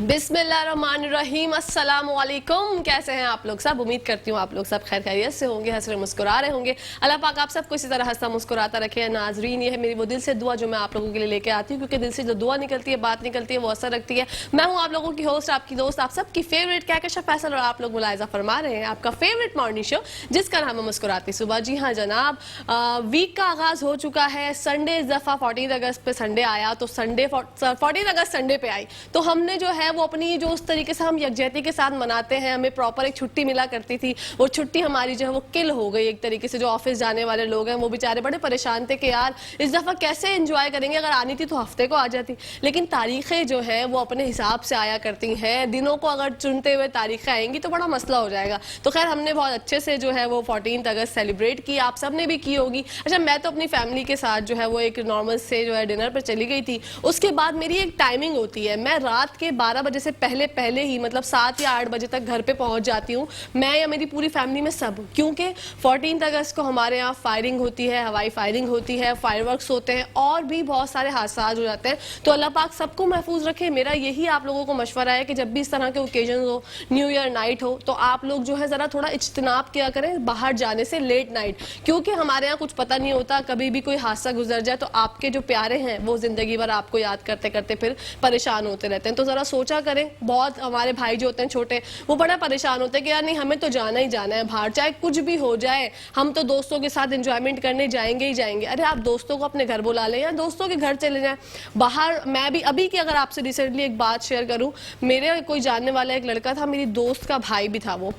बिस्मिल्लाहिर्रहमानिर्रहीम, अस्सलाम वालेकुम। कैसे हैं आप लोग सब? उम्मीद करती हूँ आप लोग सब खैर खैरियत से होंगे, हंस रहे मुस्कुरा रहे होंगे। अल्लाह पाक आप सबको इसी तरह हंसता मुस्कुराता रखे। नाजरीन, ये है मेरी वो दिल से दुआ जो मैं आप लोगों के लिए लेके आती हूँ, क्योंकि दिल से जो दुआ निकलती है, बात निकलती है, वो असर रखती है। मैं हूँ आप लोगों की होस्ट, आपकी दोस्त, आप सबकी फेवरेट कहकशा फैसल, और आप लोग मुलायजा फरमा रहे हैं आपका फेवरेट मॉर्निंग शो जिसका नाम है मुस्कुराती सुबह। जी हाँ जनाब, वीक का आगाज हो चुका है। संडे इस दफा 14 अगस्त पे संडे आया, तो संडे 14 अगस्त संडे पे आई, तो हमने जो है वो अपनी जो उस तरीके से हम यकजहती के साथ मनाते हैं, हमें प्रॉपर एक छुट्टी मिला करती थी, वो छुट्टी हमारी जो है वो किल हो गई एक तरीके से। जो ऑफिस जाने वाले लोग हैं वो बेचारे बड़े परेशान थे कि यार इस दफा कैसे एंजॉय करेंगे, अगर आनी थी तो हफ्ते को आ जाती। लेकिन तारीखें जो है वो अपने हिसाब से आया करती हैं, दिनों को अगर चुनते हुए तारीखें आएंगी तो बड़ा मसला हो जाएगा। तो खैर हमने बहुत अच्छे से जो है वो 14 अगस्त सेलिब्रेट की, आप सब ने भी की होगी। अच्छा, मैं तो अपनी फैमिली के साथ जो है वो एक नॉर्मल से जो है डिनर पर चली गई थी। उसके बाद मेरी एक टाइमिंग होती है, मैं रात के 12 बजे से पहले ही मतलब 7 या 8 बजे तक घर पे पहुंच जाती हूँ, मैं या मेरी पूरी फैमिली में सब। क्योंकि 14 अगस्त को हमारे यहाँ फायरिंग होती है, हवाई फायरिंग होती है, फायरवर्क्स होते हैं और भी बहुत सारे हादसा हो जाते हैं। तो अल्लाह पाक सबको महफूज रखे। मेरा यही आप लोगों को मशवरा है कि जब भी इस तरह के ओकेजन हो, न्यू ईयर नाइट हो, तो आप लोग जो है जरा थोड़ा इज्तनाब किया करें बाहर जाने से लेट नाइट, क्योंकि हमारे यहाँ कुछ पता नहीं होता, कभी भी कोई हादसा गुजर जाए तो आपके जो प्यारे हैं वो जिंदगी भर आपको याद करते करते फिर परेशान होते रहते हैं। तो जरा सोचा करें। बहुत हमारे भाई जो होते हैं छोटे, वो बड़ा परेशान होते हैं कि यार नहीं हमें तो जाना ही जाना है बाहर, चाहे कुछ भी हो जाए, हम तो दोस्तों के साथ एंजॉयमेंट करने जाएंगे ही जाएंगे। अरे आप दोस्तों को अपने घर बुला लें या दोस्तों के घर चले जाएं बाहर। मैं भी अभी की अगर आपसे रिसेंटली एक बात शेयर करूं, मेरे कोई जानने वाला एक लड़का था, मेरी दोस्त का भाई भी था, वो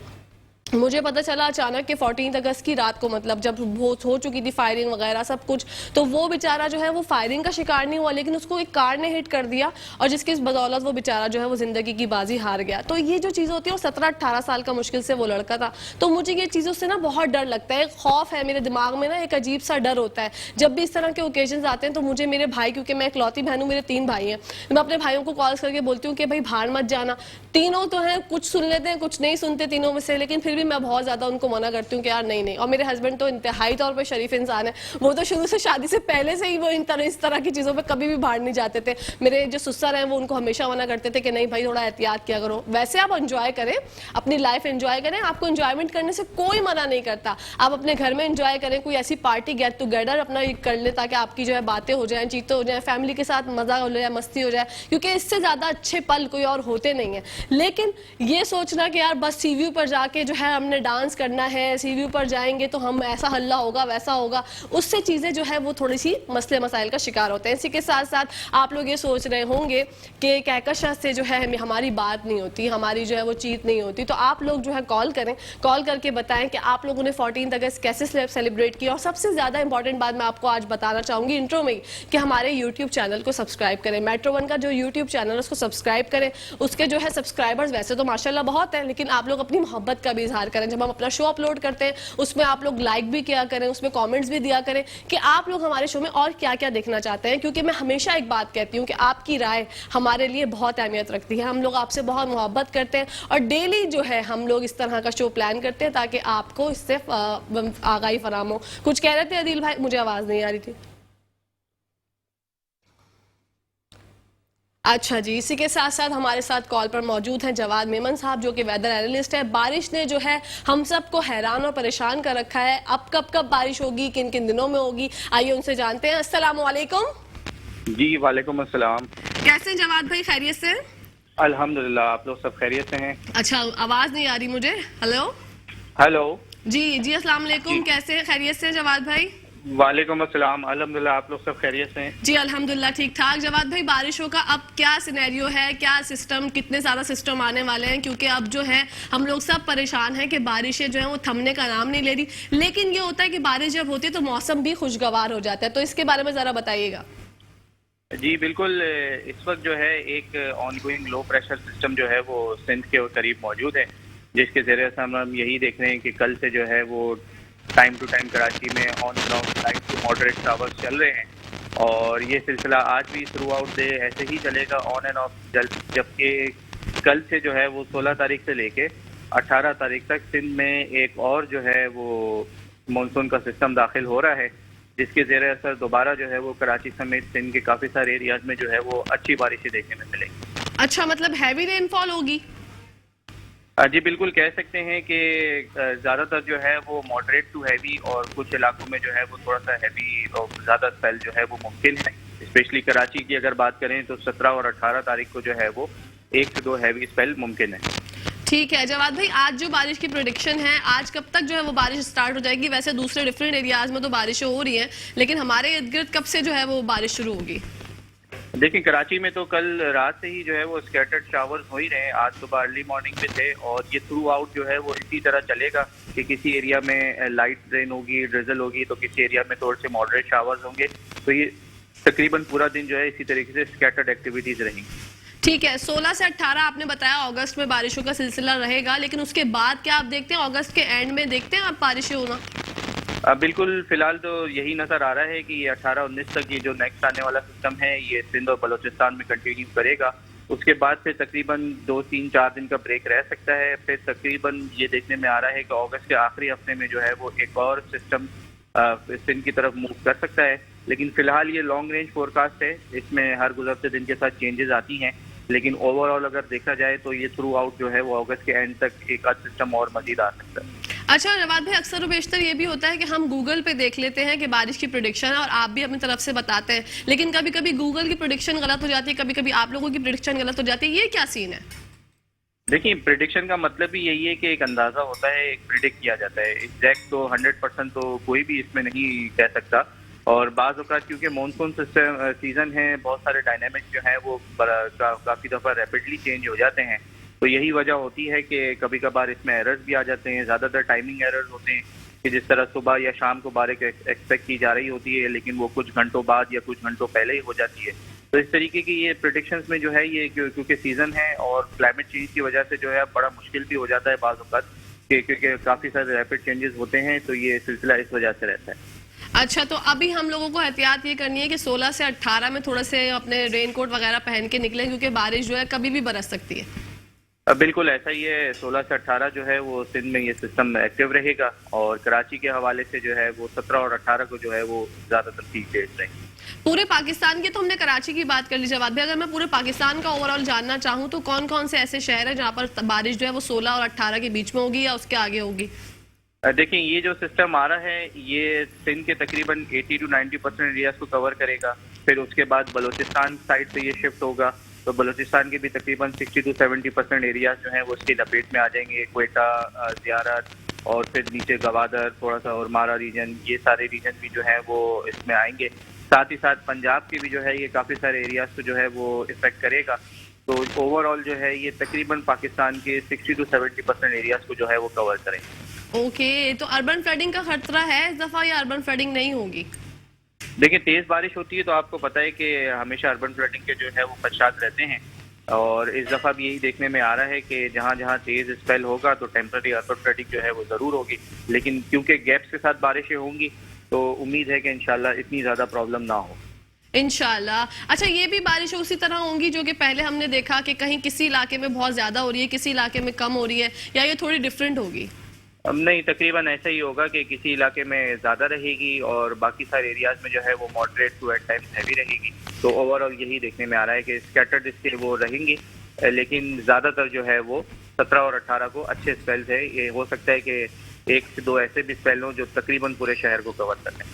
मुझे पता चला अचानक कि 14 अगस्त की रात को, मतलब जब हो चुकी थी फायरिंग वगैरह सब कुछ, तो वो बेचारा जो है वो फायरिंग का शिकार नहीं हुआ, लेकिन उसको एक कार ने हिट कर दिया और जिसकी बदौलत वो बेचारा जो है वो जिंदगी की बाजी हार गया। तो ये जो चीज़ होती है वो 17-18 साल का मुश्किल से वो लड़का था। तो मुझे ये चीज़ों से ना बहुत डर लगता है, खौफ है मेरे दिमाग में ना, एक अजीब सा डर होता है जब भी इस तरह के ओकेजन आते हैं। तो मुझे मेरे भाई, क्योंकि मैं इकलौती बहन हूँ, मेरे 3 भाई हैं, मैं अपने भाइयों को कॉल करके बोलती हूँ कि भाई बाहर मत जाना। तीनों तो हैं, कुछ सुन लेते हैं कुछ नहीं सुनते तीनों में से, लेकिन फिर भी मैं बहुत ज्यादा उनको मना करती हूँ कि यार नहीं नहीं। और मेरे हस्बैंड तो इंतहाई तौर पे शरीफ इंसान है, वो तो शुरू से शादी से पहले से ही वो इस तरह की चीजों पे कभी भी बाहर नहीं जाते थे। मेरे जो ससुर हैं वो उनको हमेशा मना करते थे कि नहीं भाई थोड़ा एहतियात किया करो। वैसे आप एंजॉय करें, अपनी लाइफ एंजॉय करें, आपको एंजॉयमेंट करने से कोई मना नहीं करता। आप अपने घर में एंजॉय करें, कोई ऐसी पार्टी गेट टुगेदर अपना कर ले ताकि आपकी जो है बातें हो जाए, चीतें हो जाए, फैमिली के साथ मजा हो जाए, मस्ती हो जाए, क्योंकि इससे ज्यादा अच्छे पल कोई और होते नहीं है। लेकिन ये सोचना कि यार बस सीव्यू पर जाके जो है हमने डांस करना है, सीव्यू पर जाएंगे तो हम ऐसा हल्ला होगा वैसा होगा, उससे चीजें जो है वो थोड़ी सी मसले मसाइल का शिकार होते हैं। इसी के साथ साथ आप लोग ये सोच रहे होंगे कि कहकशा से जो है हमारी बात नहीं होती, हमारी जो है वो चीत नहीं होती, तो आप लोग जो है कॉल करें, कॉल करके बताएं कि आप लोगों ने 14 अगस्त कैसे सेलिब्रेट किया। और सबसे ज्यादा इंपॉर्टेंट बात मैं आपको आज बताना चाहूंगी इंट्रो में कि हमारे यूट्यूब चैनल को सब्सक्राइब करें। मेट्रो 1 का जो यूट्यूब चैनल है उसको सब्सक्राइब करें। उसके जो है सब्सक्राइबर्स वैसे तो माशाल्लाह बहुत है, लेकिन आप लोग अपनी मोहब्बत का भी इजहार करें। जब हम अपना शो अपलोड करते हैं उसमें आप लोग लाइक भी किया करें, उसमें कमेंट्स भी दिया करें कि आप लोग हमारे शो में और क्या क्या देखना चाहते हैं, क्योंकि मैं हमेशा एक बात कहती हूँ कि आपकी राय हमारे लिए बहुत अहमियत रखती है। हम लोग आपसे बहुत मोहब्बत करते हैं और डेली जो है हम लोग इस तरह का शो प्लान करते हैं ताकि आपको इससे आगाही फराम हो। कुछ कह रहे थे अदील भाई, मुझे आवाज नहीं आ रही थी। अच्छा जी, इसी के साथ साथ हमारे साथ कॉल पर मौजूद हैं जवाद मेमन साहब, जो कि वेदर एनालिस्ट है। बारिश ने जो है हम सबको हैरान और परेशान कर रखा है, अब कब बारिश होगी, किन किन दिनों में होगी, आइए उनसे जानते हैं। अस्सलाम वालेकुम। जी वालेकुम अस्सलाम। कैसे हैं जवाद भाई, खैरियत से? अल्हम्दुलिल्लाह, आप लोग सब खैरियत से हैं? अच्छा, आवाज नहीं आ रही मुझे। Hello hello. जी जी, अस्सलाम वालेकुम। कैसे हैं, खैरियत से जवाद भाई? वालेकुम अस्सलाम, अल्हम्दुलिल्लाह, आप लोग सब खैरियत से हैं? जी अल्हम्दुलिल्लाह ठीक ठाक। जवाद भाई, बारिशों का अब क्या सिनेरियो है, क्या सिस्टम, कितने सारा सिस्टम आने वाले हैं? क्योंकि अब जो है हम लोग सब परेशान हैं कि बारिशें जो है वो थमने का नाम नहीं ले रही। लेकिन ये होता है कि बारिश जब होती है तो मौसम भी खुशगवार हो जाता है, तो इसके बारे में जरा बताइएगा। जी बिल्कुल, इस वक्त जो है एक ऑनगोइंग लो प्रेशर सिस्टम जो है वो सिंध के करीब मौजूद है, जिसके जरिए से हम यही देख रहे हैं कि कल से जो है वो टाइम टू टाइम कराची में on and off light to moderate showers चल रहे हैं और ये सिलसिला आज भी थ्रू आउट डे ऐसे ही चलेगा ऑन एंड ऑफ, जबकि कल से जो है वो 16 तारीख से लेके 18 तारीख तक सिंध में एक और जो है वो मानसून का सिस्टम दाखिल हो रहा है, जिसके ज़ेरे असर दोबारा जो है वो कराची समेत सिंध के काफ़ी सारे एरियाज में जो है वो अच्छी बारिशें देखने में मिलेंगी। अच्छा, मतलब हैवी रेनफॉल होगी? जी बिल्कुल कह सकते हैं कि ज़्यादातर जो है वो मॉडरेट टू हैवी, और कुछ इलाकों में जो है वो थोड़ा सा हैवी और ज़्यादा स्पेल जो है वो मुमकिन है। स्पेशली कराची की अगर बात करें तो 17 और 18 तारीख को जो है वो 1 से 2 हैवी स्पेल मुमकिन है। ठीक है जवाद भाई, आज जो बारिश की प्रेडिक्शन है, आज कब तक जो है वो बारिश स्टार्ट हो जाएगी? वैसे दूसरे डिफरेंट एरियाज में तो बारिशें हो रही हैं, लेकिन हमारे इर्द गिर्द कब से जो है वो बारिश शुरू होगी? देखिए कराची में तो कल रात से ही जो है वो स्कैटर्ड शावर्स हो ही रहे हैं। आज सुबह अर्ली मॉर्निंग में थे, और ये थ्रू आउट जो है वो इसी तरह चलेगा कि किसी एरिया में लाइट रेन होगी, ड्रिजल होगी, तो किसी एरिया में थोड़े से मॉडरेट शावर्स होंगे। तो ये तकरीबन पूरा दिन जो है इसी तरीके से स्कैटर्ड एक्टिविटीज रहेंगी। ठीक है, 16 से 18 आपने बताया अगस्त में बारिशों का सिलसिला रहेगा, लेकिन उसके बाद क्या आप देखते हैं, अगस्त के एंड में देखते हैं आप बारिशें होना? बिल्कुल फिलहाल तो यही नजर आ रहा है कि ये 18-19 तक ये जो नेक्स्ट आने वाला सिस्टम है ये सिंध और बलूचिस्तान में कंटिन्यू करेगा। उसके बाद फिर तकरीबन 2-3-4 दिन का ब्रेक रह सकता है। फिर तकरीबन ये देखने में आ रहा है कि अगस्त के आखिरी हफ्ते में जो है वो एक और सिस्टम सिंध की तरफ मूव कर सकता है। लेकिन फिलहाल ये लॉन्ग रेंज फोरकास्ट है, इसमें हर गुजरते दिन के साथ चेंजेस आती हैं, लेकिन ओवरऑल अगर देखा जाए तो ये थ्रू आउट जो है वो अगस्त के एंड तक एक आध सिस्टम और मजीद आ सकता है। अच्छा जवाद भाई, अक्सर और बेशतर ये भी होता है कि हम गूगल पे देख लेते हैं कि बारिश की प्रेडिक्शन है, और आप भी अपनी तरफ से बताते हैं, लेकिन कभी कभी गूगल की प्रेडिक्शन गलत हो जाती है, कभी कभी आप लोगों की प्रेडिक्शन गलत हो जाती है। ये क्या सीन है? देखिए प्रिडिक्शन का मतलब ही यही है कि एक अंदाजा होता है, एक प्रिडिक्ट किया जाता है। एग्जैक्ट तो 100% तो कोई भी इसमें नहीं कह सकता, और बाज़ औक़ात क्योंकि मानसून सीजन है, बहुत सारे डायनामिक्स जो हैं वो काफ़ी दफ़ा रैपिडली चेंज हो जाते हैं। तो यही वजह होती है कि कभी कभार इसमें एरर्स भी आ जाते हैं। ज़्यादातर टाइमिंग एरर्स होते हैं कि जिस तरह सुबह या शाम को बारिश एक्सपेक्ट की जा रही होती है, लेकिन वो कुछ घंटों बाद या कुछ घंटों पहले ही हो जाती है। तो इस तरीके की ये प्रेडिक्शंस में जो है ये क्योंकि सीजन है और क्लाइमेट चेंज की वजह से जो है बड़ा मुश्किल भी हो जाता है बाज़ औक़ात, क्योंकि काफ़ी सारे रैपिड चेंजेस होते हैं, तो ये सिलसिला इस वजह से रहता है। अच्छा, तो अभी हम लोगों को एहतियात ये करनी है कि 16 से 18 में थोड़ा से अपने रेनकोट वगैरह पहन के निकलें, क्योंकि बारिश जो है कभी भी बरस सकती है। बिल्कुल ऐसा ही है। 16 से 18 जो है वो सिंध में ये सिस्टम एक्टिव रहेगा, और कराची के हवाले से जो है वो 17 और 18 को जो है वो ज़्यादातर पीक डेट्स रहेंगे। पूरे पाकिस्तान की तो हमने कराची की बात कर ली जवाब भाई, अगर मैं पूरे पाकिस्तान का ओवरऑल जानना चाहूँ तो कौन कौन से ऐसे शहर है जहाँ पर बारिश जो है वो 16 और 18 के बीच में होगी या उसके आगे होगी? देखिए ये जो सिस्टम आ रहा है ये सिंध के तकरीबन 80 to 90% एरियाज को कवर करेगा। फिर उसके बाद बलूचिस्तान साइड से ये शिफ्ट होगा, तो बलूचिस्तान के भी तकरीबन 60 to 70% एरियाज जो हैं वो इसकी लपेट में आ जाएंगे। क्वेटा, ज़ियारत, और फिर नीचे गवादर, थोड़ा सा और मारा रीजन, ये सारे रीजन भी जो है वो इसमें आएंगे। साथ ही साथ पंजाब के भी जो है ये काफ़ी सारे एरियाज को जो है वो इफेक्ट करेगा। तो ओवरऑल जो है ये तकरीबन पाकिस्तान के 60 to 70% एरियाज को जो है वो कवर करेंगे। ओके, तो अर्बन फ्लडिंग का खतरा है इस दफा या अर्बन फ्लडिंग नहीं होगी? देखिए तेज बारिश होती है तो आपको पता है कि हमेशा अर्बन फ्लडिंग के जो है वो खदशात रहते हैं, और इस दफ़ा भी यही देखने में आ रहा है कि जहाँ जहाँ तेज स्पेल होगा तो टेम्पररी अर्बन फ्लडिंग जो है वो ज़रूर होगी। लेकिन क्योंकि गैप्स के साथ बारिशें होंगी तो उम्मीद है कि इंशाल्लाह इतनी ज़्यादा प्रॉब्लम ना हो इंशाल्लाह। अच्छा, ये भी बारिश उसी तरह होंगी जो कि पहले हमने देखा कि कहीं किसी इलाके में बहुत ज्यादा हो रही है, किसी इलाके में कम हो रही है, या ये थोड़ी डिफरेंट होगी? नहीं, तकरीबन ऐसा ही होगा कि किसी इलाके में ज़्यादा रहेगी और बाकी सारे एरियाज में जो है वो moderate to at times heavy रहेगी। तो ओवरऑल यही देखने में आ रहा है कि स्कैटर्ड इसके वो रहेंगी, लेकिन ज़्यादातर जो है वो 17 और 18 को अच्छे स्पेल्स है। ये हो सकता है कि 1 से 2 ऐसे भी स्पेल हों जो तकरीबन पूरे शहर को कवर कर लें।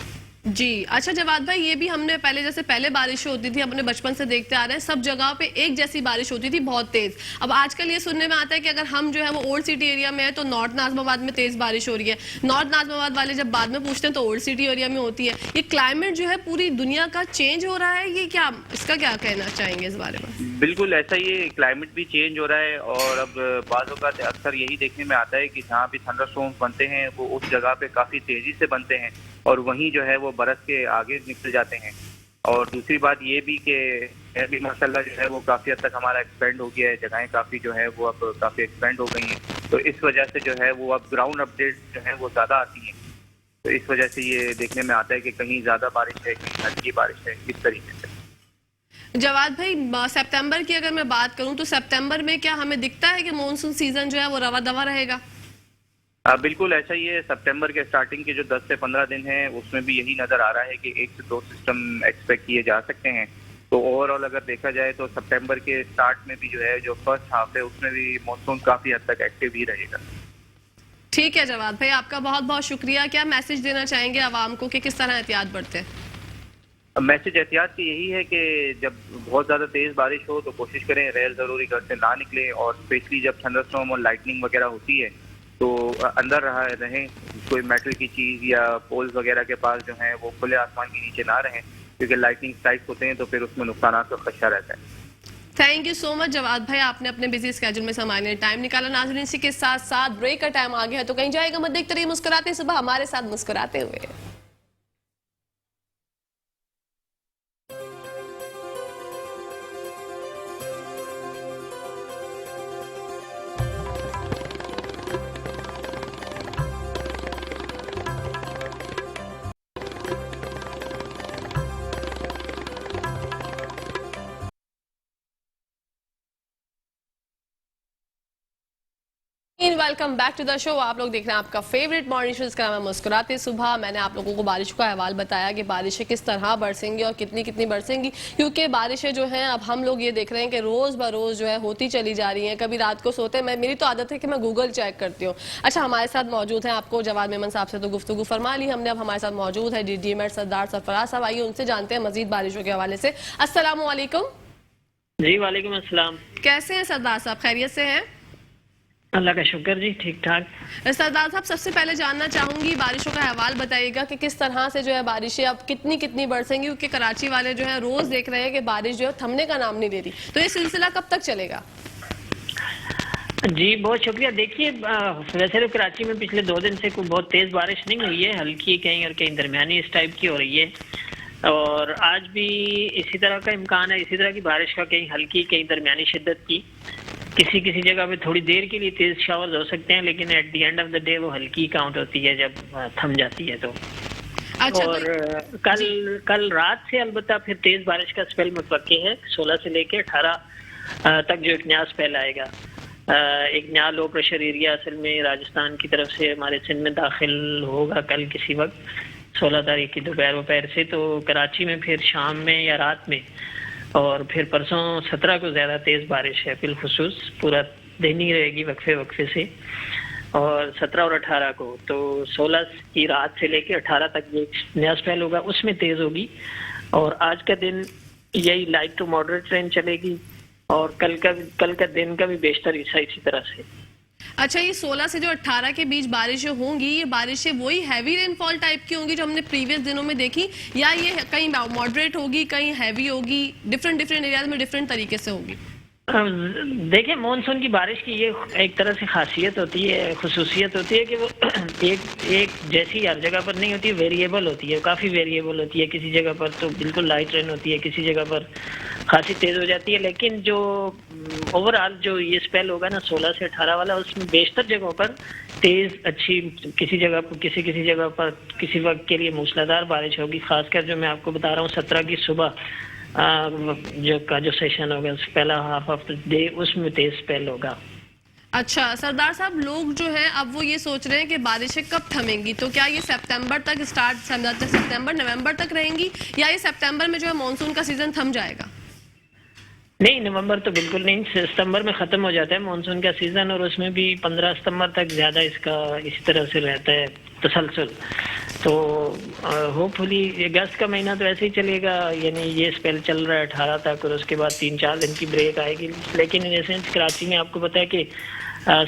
जी अच्छा जवाद भाई, ये भी हमने पहले जैसे पहले बारिश होती थी अपने बचपन से देखते आ रहे हैं, सब जगह पे एक जैसी बारिश होती थी बहुत तेज। अब आजकल ये सुनने में आता है कि अगर हम जो है वो ओल्ड सिटी एरिया में है तो नॉर्थ नाज़िमाबाद में तेज बारिश हो रही है। नॉर्थ नाज़िमाबाद वाले जब बाद में पूछते हैं तो ओल्ड सिटी एरिया में होती है। ये क्लाइमेट जो है पूरी दुनिया का चेंज हो रहा है, ये क्या, इसका क्या कहना चाहेंगे इस बारे में? बिल्कुल ऐसा ही है, क्लाइमेट भी चेंज हो रहा है, और अब बाज़ औक़ात अक्सर यही देखने में आता है कि जहाँ भी थंडरस्टॉर्म्स बनते हैं वो उस जगह पे काफ़ी तेज़ी से बनते हैं और वहीं जो है वो बरस के आगे निकल जाते हैं। और दूसरी बात ये भी कि अभी माशाल्लाह जो है वो काफ़ी हद तक हमारा एक्सपेंड हो गया है, जगहें काफ़ी जो है वो अब काफ़ी एक्सपेंड हो गई हैं, तो इस वजह से जो है वो अब ग्राउंड अपडेट जो है वो ज़्यादा आती हैं। तो इस वजह से ये देखने में आता है कि कहीं ज़्यादा बारिश है, कहीं हल्की बारिश है, इस तरीके से। जवाद भाई, सितंबर की अगर मैं बात करूं तो सितंबर में क्या हमें दिखता है कि मॉनसून सीजन जो है वो रवा दवा रहेगा? बिल्कुल ऐसा ही है। सितंबर के स्टार्टिंग के जो 10 से 15 दिन हैं उसमें भी यही नज़र आ रहा है कि 1 से 2 सिस्टम एक्सपेक्ट किए जा सकते हैं। तो ओवरऑल अगर देखा जाए तो सितंबर के स्टार्ट में भी जो है, जो फर्स्ट हाफ है उसमें भी मॉनसून काफी हद तक एक्टिव ही रहेगा। ठीक है जवाद भाई, आपका बहुत बहुत शुक्रिया। क्या मैसेज देना चाहेंगे आवाम को कि किस तरह एहतियात बरतें? मैसेज एहतियात की यही है कि जब बहुत ज़्यादा तेज़ बारिश हो तो कोशिश करें गैर ज़रूरी घर से ना निकलें, और स्पेशली जब थंडरस्टॉर्म और लाइटनिंग वगैरह होती है तो अंदर रहें, कोई मेटल की चीज़ या पोल्स वगैरह के पास जो हैं वो खुले आसमान के नीचे ना रहें, क्योंकि लाइटनिंग स्ट्राइक्स होते हैं तो फिर उसमें नुकसान का खदशा रहता है। Thank you so much Jawad भाई, आपने अपने बिजी स्केड्यूल में से हमारे लिए टाइम निकाला। नाज़रीन, इसी के साथ साथ ब्रेक का टाइम आ गया है, तो कहीं जाएगा मत, देखते रहिए मुस्कुराते सुबह हमारे साथ मुस्कुराते हुए। Welcome back to the show. आप लोग देख रहे हैं आपका फेवरेट मॉर्निंग शो, जिसका नाम है मुस्कुराते सुबह। मैंने आप लोगों को बारिश का अहवाल बताया कि बारिशें किस तरह बरसेंगी और कितनी कितनी बरसेंगी, क्योंकि बारिशें जो हैं अब हम लोग ये देख रहे हैं कि रोज ब रोज जो है होती चली जा रही हैं। कभी रात को सोते हैं, मेरी तो आदत है कि मैं गूगल चेक करती हूँ। अच्छा, हमारे साथ मौजूद हैं, आपको जवाद मेमन साहब से तो गुफ्तगू फरमा ली हमने, अब हमारे साथ मौजूद है डीडीएमएड सरदार सरफराज साहब। आइए उनसे जानते हैं मजीद बारिशों के हवाले से। अस्सलाम वालेकुम। जी वालेकुम अस्सलाम। कैसे हैं सरदार साहब, खैरियत से हैं? अल्लाह का शुक्र जी, ठीक ठाक। सरदार साहब, सबसे पहले जानना चाहूंगी, बारिशों का अहवाल बताइएगा कि किस तरह से जो है बारिशें अब कितनी कितनी बरसेंगी, क्योंकि कराची वाले जो है रोज देख रहे हैं कि बारिश जो है थमने का नाम नहीं ले रही, तो ये सिलसिला कब तक चलेगा? जी बहुत शुक्रिया। देखिए, वैसे तो कराची में पिछले 2 दिन से कोई बहुत तेज बारिश नहीं हुई है, हल्की कहीं और कहीं दरमियानी इस टाइप की हो रही है, और आज भी इसी तरह का इम्कान है, इसी तरह की बारिश का, कहीं हल्की कहीं दरमियानी शिद्दत की। किसी किसी जगह पे थोड़ी देर के लिए तेज शावर्स हो सकते हैं, लेकिन at the end of the day वो हल्की काउंट होती है जब थम जाती है तो। अच्छा, और कल रात से अलबत्ता फिर तेज बारिश का स्पेल मुतवक्के है। 16 से लेकर 18 तक जो एक नया स्पेल आएगा, एक नया लो प्रेशर एरिया असल में राजस्थान की तरफ से हमारे सिंध में दाखिल होगा कल किसी वक्त 16 तारीख की दोपहर से। तो कराची में फिर शाम में या रात में, और फिर परसों 17 को ज़्यादा तेज़ बारिश है, बिलखुसूस पूरा दिन ही रहेगी वक्फे वक्फे से, और 17 और 18 को। तो 16 की रात से लेकर 18 तक जो नया स्पेल होगा उसमें तेज़ होगी, और आज का दिन यही लाइट टू मॉडरेट रेंज चलेगी, और कल का दिन का भी बेशतर हिस्सा इसी तरह से। अच्छा, ये 16 से जो 18 के बीच बारिशें होंगी, ये बारिशें वही हैवी रेनफॉल टाइप की होंगी जो हमने प्रीवियस दिनों में देखी, या ये कहीं मॉडरेट होगी, कहीं हैवी होगी, डिफरेंट एरियाज में डिफरेंट तरीके से होगी? देखिए, मानसून की बारिश की ये एक तरह से खासियत होती है, खुसूसियत होती है कि वो एक जैसी हर जगह पर नहीं होती, वेरिएबल होती है, काफ़ी वेरिएबल होती है। किसी जगह पर तो बिल्कुल लाइट रेन होती है, किसी जगह पर खासी तेज़ हो जाती है, लेकिन जो ओवरऑल जो ये स्पेल होगा ना 16 से 18 वाला, उसमें बेशतर जगहों पर तेज़ अच्छी, किसी जगह पर किसी जगह पर किसी वक्त के लिए मूसलाधार बारिश होगी। खासकर जो मैं आपको बता रहा हूँ 17 की सुबह जो सेशन होगा, पहला हाफ ऑफ द डे, उसमें तेज स्पेल होगा। अच्छा सरदार साहब, लोग जो हैं अब वो ये सोच रहे हैं कि बारिशें कब थमेंगी, तो क्या ये सितंबर तक सितंबर नवंबर तक रहेंगी, या ये सितंबर में जो है मानसून का सीजन थम जाएगा? नहीं, नवंबर तो बिल्कुल नहीं, सितंबर में ख़त्म हो जाता है मानसून का सीज़न, और उसमें भी 15 सितंबर तक ज़्यादा इसका इसी तरह से रहता है तसलसल। तो होपफुली अगस्त का महीना तो ऐसे ही चलेगा, यानी ये स्पेल चल रहा है 18 तक, और उसके बाद 3-4 दिन की ब्रेक आएगी। लेकिन जैसे कराची में आपको पता है कि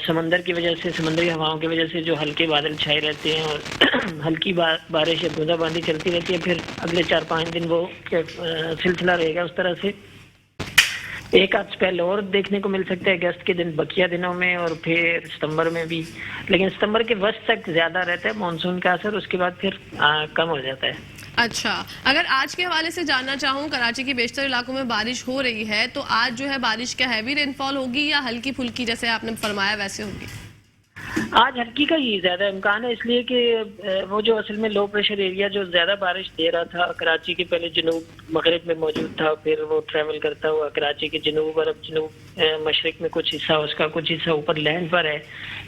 समंदर की वजह से, समुद्री हवाओं की वजह से जो हल्के बादल छाए रहते हैं और हल्की बारिश या बूंदाबांदी चलती रहती है, फिर अगले 4-5 दिन वो सिलसिला रहेगा उस तरह से। एक आध स्पेल और देखने को मिल सकता है अगस्त के दिन, बकिया दिनों में, और फिर सितंबर में भी, लेकिन सितंबर के वस्त तक ज्यादा रहता है मानसून का असर, उसके बाद फिर कम हो जाता है। अच्छा, अगर आज के हवाले से जानना चाहूँ, कराची के बेशतर इलाकों में बारिश हो रही है, तो आज जो है बारिश क्या हैवी रेनफॉल होगी या हल्की फुल्की जैसे आपने फरमाया वैसे होगी? आज हल्की का ही ज्यादा इम्कान है, इसलिए कि वो जो असल में लो प्रेशर एरिया जो ज्यादा बारिश दे रहा था कराची के पहले जनूब मगरिब में मौजूद था, फिर वो ट्रेवल करता हुआ कराची के जनूब और अब जनूब मशरक में कुछ हिस्सा उसका, कुछ हिस्सा ऊपर लैंड पर है।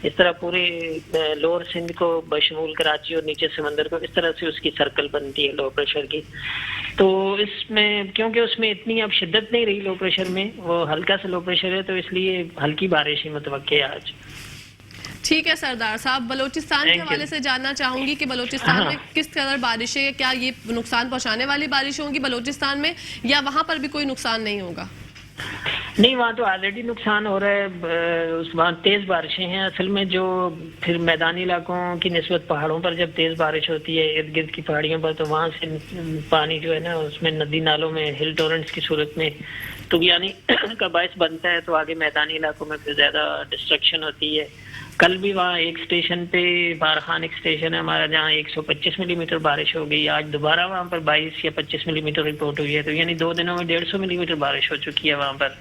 इस तरह पूरे लोअर सिंध को बशमूल कराची और नीचे समंदर को इस तरह से उसकी सर्कल बनती है लो प्रेशर की। तो इसमें क्योंकि उसमें इतनी अब शिद्दत नहीं रही लो प्रेशर में, वो हल्का सा लो प्रेशर है, तो इसलिए हल्की बारिश ही मुतवक्के है आज। ठीक है सरदार साहब, बलूचिस्तान के हवाले से जानना चाहूंगी कि बलूचिस्तान में किस कदर बारिशें, क्या ये नुकसान पहुंचाने वाली बारिश होंगी बलूचिस्तान में, या वहां पर भी कोई नुकसान नहीं होगा? नहीं, वहाँ तो ऑलरेडी नुकसान हो रहा है, वहाँ तेज बारिशें हैं असल में। जो फिर मैदानी इलाकों की निस्बत पहाड़ों पर जब तेज बारिश होती है इर्द गिर्द की पहाड़ियों पर, तो वहाँ से पानी जो है ना उसमें नदी नालों में हिल टोरेंट्स की सूरत में तुगयानी का बायस बनता है, तो आगे मैदानी इलाकों में फिर ज्यादा डिस्ट्रक्शन होती है। कल भी वहाँ एक स्टेशन पे, बारखान एक स्टेशन है हमारा, जहाँ 125 मिलीमीटर बारिश हो गई। आज दोबारा वहाँ पर 22 या 25 मिलीमीटर रिपोर्ट हुई है, तो यानी 2 दिनों में 150 मिलीमीटर बारिश हो चुकी है वहाँ पर।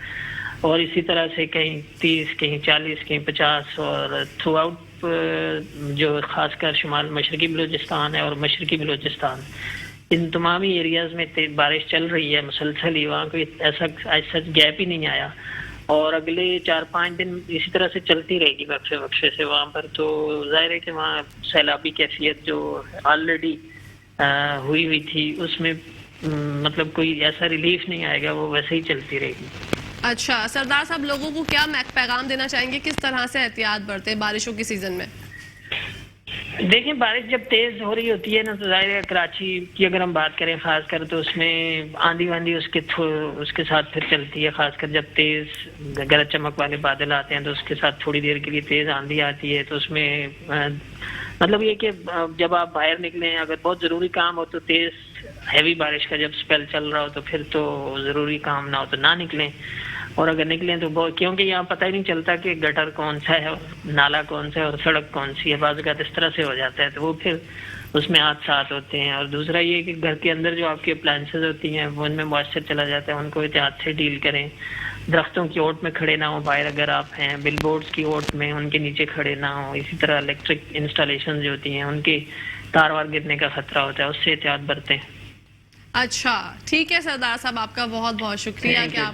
और इसी तरह से कहीं 30, कहीं 40, कहीं 50, और थ्रू आउट जो खासकर शुमाल मशरकी बलूचिस्तान है और मशरकी बलूचिस्तान, इन तमाम ही एरियाज में बारिश चल रही है मुसलसल ही। वहाँ कोई ऐसा गैप ही नहीं आया, और अगले 4-5 दिन इसी तरह से चलती रहेगी वक्फे से वहाँ पर। तो जाहिर है कि वहाँ सैलाबी कैफियत जो ऑलरेडी हुई थी उसमें मतलब कोई ऐसा रिलीफ नहीं आएगा, वो वैसे ही चलती रहेगी। अच्छा सरदार साहब, लोगों को क्या पैगाम देना चाहेंगे, किस तरह से एहतियात बरते बारिशों की सीजन में? देखिए, बारिश जब तेज हो रही होती है ना, तो जाहिर है कराची की अगर हम बात करें खासकर, तो उसमें आंधी वांधी उसके साथ फिर चलती है। खासकर जब तेज गरज चमक वाले बादल आते हैं तो उसके साथ थोड़ी देर के लिए तेज आंधी आती है। तो उसमें मतलब ये कि जब आप बाहर निकलें, अगर बहुत जरूरी काम हो तो तेज हैवी बारिश का जब स्पेल चल रहा हो तो फिर तो जरूरी काम ना हो तो ना निकलें, और अगर निकलें तो बहुत, क्योंकि यहाँ पता ही नहीं चलता कि गटर कौन सा है, नाला कौन सा है और सड़क कौन सी है। बाज़-औक़ात इस तरह से हो जाता है, तो वो फिर उसमें हादसात होते हैं। और दूसरा ये कि घर के अंदर जो आपकी अप्लायंसेज होती हैं वो उनमें मॉइस्चर चला जाता है, उनको एहतियात से डील करें। दरख्तों की ओट में खड़े ना हो बाहर अगर आप हैं, बिलबोर्ड्स की ओट में उनके नीचे खड़े ना हो। इसी तरह इलेक्ट्रिक इंस्टॉलेशन जो होती हैं उनके तार वार गिरने का खतरा होता है, उससे एहतियात बरतें। अच्छा ठीक है सरदार साहब, आपका बहुत बहुत शुक्रिया कि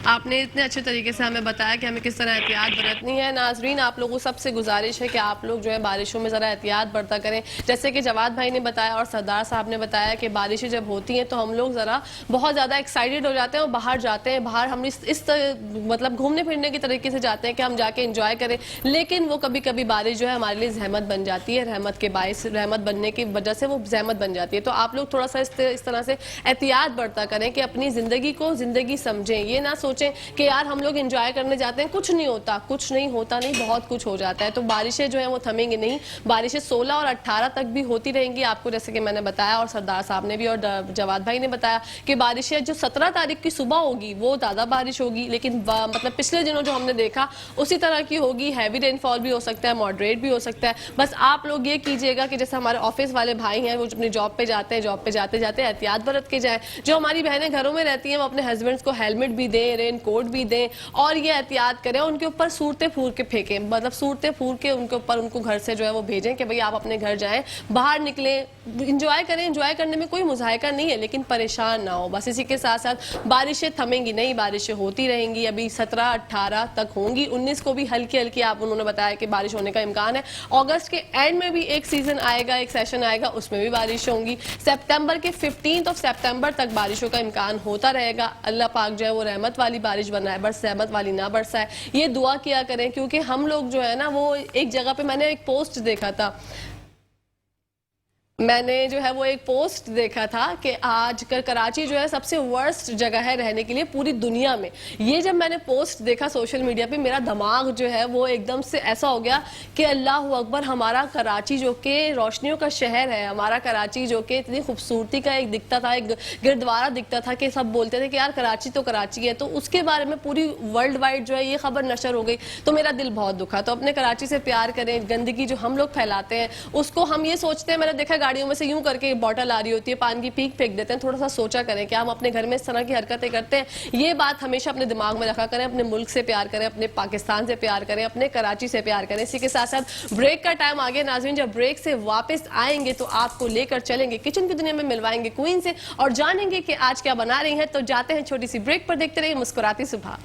आपने इतने अच्छे तरीके से हमें बताया कि हमें किस तरह एहतियात बरतनी है। नाजरीन, आप लोगों सबसे गुजारिश है कि आप लोग जो है बारिशों में ज़रा एहतियात बरता करें। जैसे कि जवाद भाई ने बताया और सरदार साहब ने बताया कि बारिशें जब होती हैं तो हम लोग ज़रा बहुत ज़्यादा एक्साइटेड हो जाते हैं और बाहर जाते हैं। बाहर हम इस मतलब घूमने फिरने के तरीके से जाते हैं कि हम जाके इंजॉय करें, लेकिन वो कभी कभी बारिश जो है हमारे लिए जहमत बन जाती है। रहमत के बायस, रहमत बनने की वजह से वो जहमत बन जाती है। तो आप लोग थोड़ा सा इस तरह से एहतियात बरता करें कि अपनी ज़िंदगी को ज़िंदगी समझें। ये ना सोचें कि यार हम लोग एंजॉय करने जाते हैं, कुछ नहीं होता, कुछ नहीं होता, नहीं बहुत कुछ हो जाता है। तो बारिशें जो हैं वो थमेंगी नहीं। बारिशें 16 और 18 तक भी होती रहेंगी आपको, जैसे कि मैंने बताया और सरदार साहब ने भी और जवाद भाई ने बताया कि बारिशें जो 17 तारीख की सुबह होगी वो ज़्यादा बारिश होगी, लेकिन मतलब पिछले दिनों जो हमने देखा उसी तरह की होगी। हैवी रेनफॉल भी हो सकता है, मॉडरेट भी हो सकता है। बस आप लोग ये कीजिएगा कि जैसे हमारे ऑफिस वाले भाई हैं वो अपनी जॉब पे जाते हैं, जॉब पे जाते जाते एहतियात बरत के जाएं। जो हमारी बहनें घरों में रहती हैं वो अपने हस्बैंड्स को हेलमेट भी दें, रेन कोट भी दें, और ये एहतियात करें। उनके ऊपर सूरतें फूर के फेंकें, मतलब सूरतें फूर के उनके ऊपर उनको घर से जो है वो भेजें कि भाई आप अपने घर जाएं, बाहर निकलें, इंजॉय करें। इंजॉय करने में कोई मुजाहिका नहीं है, लेकिन परेशान ना हो। बस इसी के साथ साथ बारिशें थमेंगी नहीं, बारिशें होती रहेंगी। अभी 17-18 तक होंगी, 19 को भी हल्की हल्की आप उन्होंने बताया कि बारिश होने का इम्कान है। अगस्त के एंड में भी एक सीजन आएगा, एक सेशन आएगा, उसमें भी बारिश होंगी। सितंबर के 15 सितंबर तक बारिशों का इम्कान होता रहेगा। अल्लाह पाक जो है वो रहमत वाली बारिश बनाए, बस रहमत वाली ना बरसाए, ये दुआ किया करें। क्योंकि हम लोग जो है ना वो एक जगह पे मैंने एक पोस्ट देखा था, मैंने जो है वो एक पोस्ट देखा था कि आज कराची जो है सबसे वर्स्ट जगह है रहने के लिए पूरी दुनिया में। ये जब मैंने पोस्ट देखा सोशल मीडिया पे, मेरा दिमाग जो है वो एकदम से ऐसा हो गया कि अल्लाह अकबर, हमारा कराची जो कि रोशनियों का शहर है, हमारा कराची जो कि इतनी खूबसूरती का एक दिखता था, एक गुरुद्वारा दिखता था कि सब बोलते थे कि यार कराची तो कराची है, तो उसके बारे में पूरी वर्ल्ड वाइड जो है ये खबर नशर हो गई, तो मेरा दिल बहुत दुखा। तो अपने कराची से प्यार करें। गंदगी जो हम लोग फैलाते हैं उसको, हम ये सोचते हैं, मैंने देखा गाड़ियों में से यूं करके बॉटल आ रही होती है, पान की पीक फेंक देते हैं। थोड़ा सा सोचा करें कि हम अपने घर में इस तरह की हरकतें करते हैं। ये बात हमेशा अपने दिमाग में रखा करें। अपने मुल्क से प्यार करें, अपने पाकिस्तान से प्यार करें, अपने कराची से प्यार करें। इसी के साथ साथ ब्रेक का टाइम आ गया नाज़रीन। जब ब्रेक से वापस आएंगे तो आपको लेकर चलेंगे किचन की दुनिया में, मिलवाएंगे क्वीन से और जानेंगे कि आज क्या बना रही है। तो जाते हैं छोटी सी ब्रेक पर, देखते रहिए मुस्कुराती सुबह।